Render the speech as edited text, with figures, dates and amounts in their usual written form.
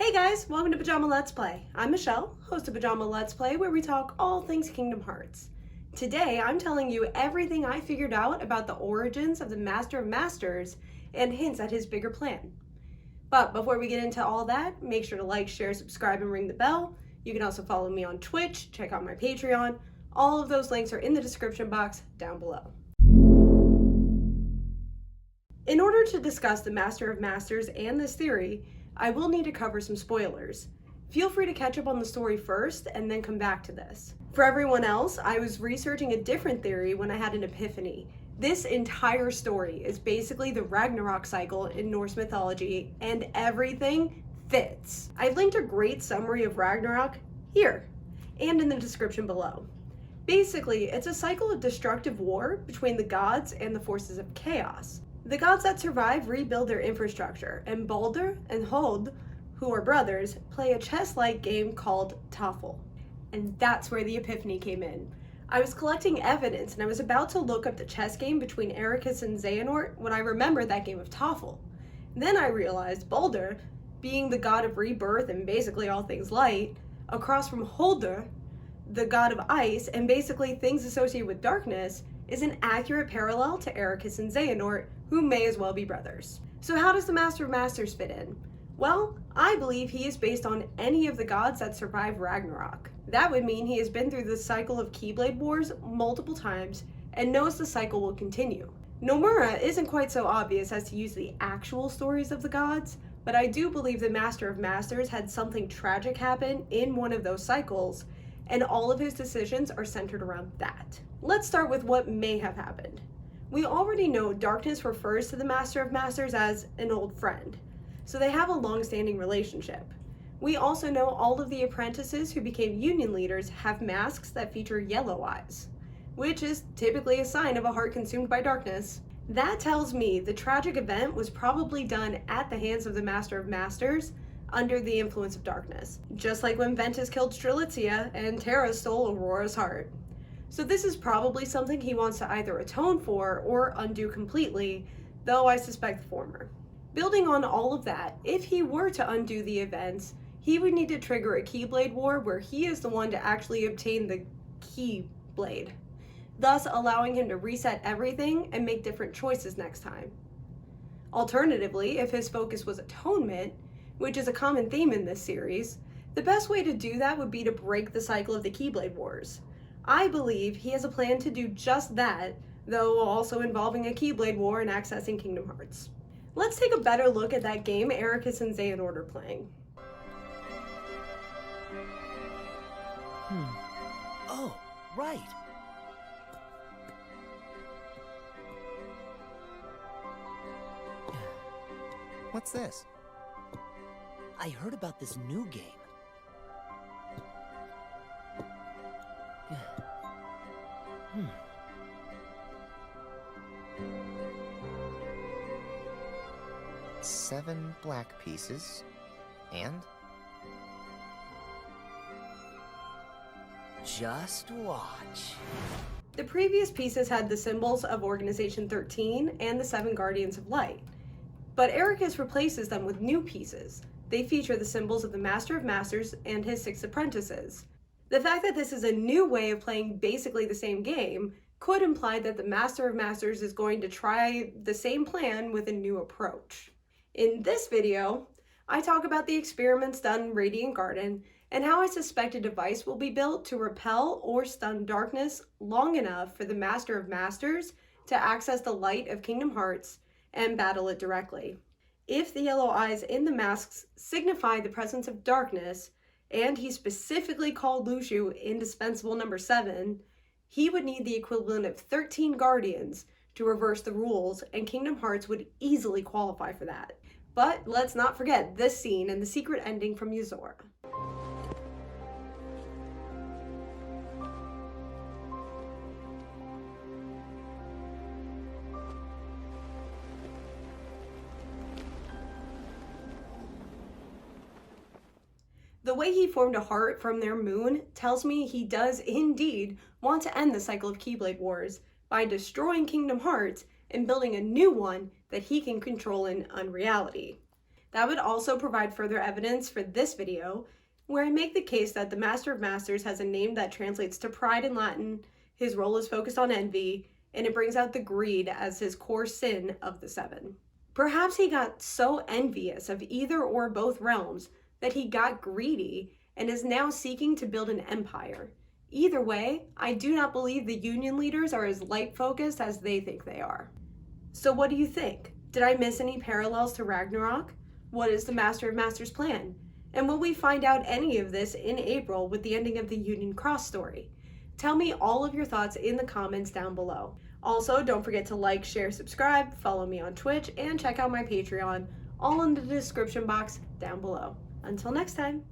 Hey guys, welcome to Pajama Let's Play. I'm Michelle, host of Pajama Let's Play, where we talk all things Kingdom Hearts. Today, I'm telling you everything I figured out about the origins of the Master of Masters and hints at his bigger plan. But before we get into all that, make sure to like, share, subscribe, and ring the bell. You can also follow me on Twitch, check out my Patreon. All of those links are in the description box down below. In order to discuss the Master of Masters and this theory, I will need to cover some spoilers. Feel free to catch up on the story first and then come back to this. For everyone else, I was researching a different theory when I had an epiphany. This entire story is basically the Ragnarok cycle in Norse mythology, and everything fits. I've linked a great summary of Ragnarok here and in the description below. Basically, it's a cycle of destructive war between the gods and the forces of chaos. The gods that survive rebuild their infrastructure, and Baldur and Hod, who are brothers, play a chess-like game called toefl. And that's where the epiphany came in. I was collecting evidence and I was about to look up the chess game between Ericus and Xehanort when I remembered that game of toefl. Then I realized Baldur, being the god of rebirth and basically all things light, across from Hodur, the god of ice and basically things associated with darkness, is an accurate parallel to Ericus and Xehanort, who may as well be brothers. So how does the Master of Masters fit in? Well, I believe he is based on any of the gods that survive Ragnarok. That would mean he has been through the cycle of Keyblade Wars multiple times and knows the cycle will continue. Nomura isn't quite so obvious as to use the actual stories of the gods, but I do believe the Master of Masters had something tragic happen in one of those cycles, and all of his decisions are centered around that. Let's start with what may have happened. We already know darkness refers to the Master of Masters as an old friend, so they have a long-standing relationship. We also know all of the apprentices who became union leaders have masks that feature yellow eyes, which is typically a sign of a heart consumed by darkness. That tells me the tragic event was probably done at the hands of the Master of Masters under the influence of darkness, just like when Ventus killed Strelitzia and Terra stole Aurora's heart. So this is probably something he wants to either atone for or undo completely, though I suspect the former. Building on all of that, if he were to undo the events, he would need to trigger a Keyblade War where he is the one to actually obtain the Keyblade, thus allowing him to reset everything and make different choices next time. Alternatively, if his focus was atonement, which is a common theme in this series, the best way to do that would be to break the cycle of the Keyblade Wars. I believe he has a plan to do just that, though also involving a Keyblade War and accessing Kingdom Hearts. Let's take a better look at that game Ericus and Xehanort are playing. Oh, right. What's this? I heard about this new game. Seven black pieces, and just watch. The previous pieces had the symbols of Organization 13 and the Seven Guardians of Light, but Ericus replaces them with new pieces. They feature the symbols of the Master of Masters and his 6 apprentices. The fact that this is a new way of playing basically the same game could imply that the Master of Masters is going to try the same plan with a new approach. In this video, I talk about the experiments done in Radiant Garden and how I suspect a device will be built to repel or stun darkness long enough for the Master of Masters to access the light of Kingdom Hearts and battle it directly. If the yellow eyes in the masks signify the presence of darkness, and he specifically called Luxu indispensable number 7, he would need the equivalent of 13 Guardians to reverse the rules, and Kingdom Hearts would easily qualify for that. But let's not forget this scene and the secret ending from Yuzora. The way he formed a heart from their moon tells me he does indeed want to end the cycle of Keyblade Wars by destroying Kingdom Hearts and building a new one that he can control in unreality. That would also provide further evidence for this video, where I make the case that the Master of Masters has a name that translates to pride in Latin, his role is focused on envy, and it brings out the greed as his core sin of the seven. Perhaps he got so envious of either or both realms that he got greedy and is now seeking to build an empire. Either way, I do not believe the Union leaders are as light-focused as they think they are. So what do you think? Did I miss any parallels to Ragnarok? What is the Master of Masters' plan? And will we find out any of this in April with the ending of the Union Cross story? Tell me all of your thoughts in the comments down below. Also, don't forget to like, share, subscribe, follow me on Twitch, and check out my Patreon, all in the description box down below. Until next time.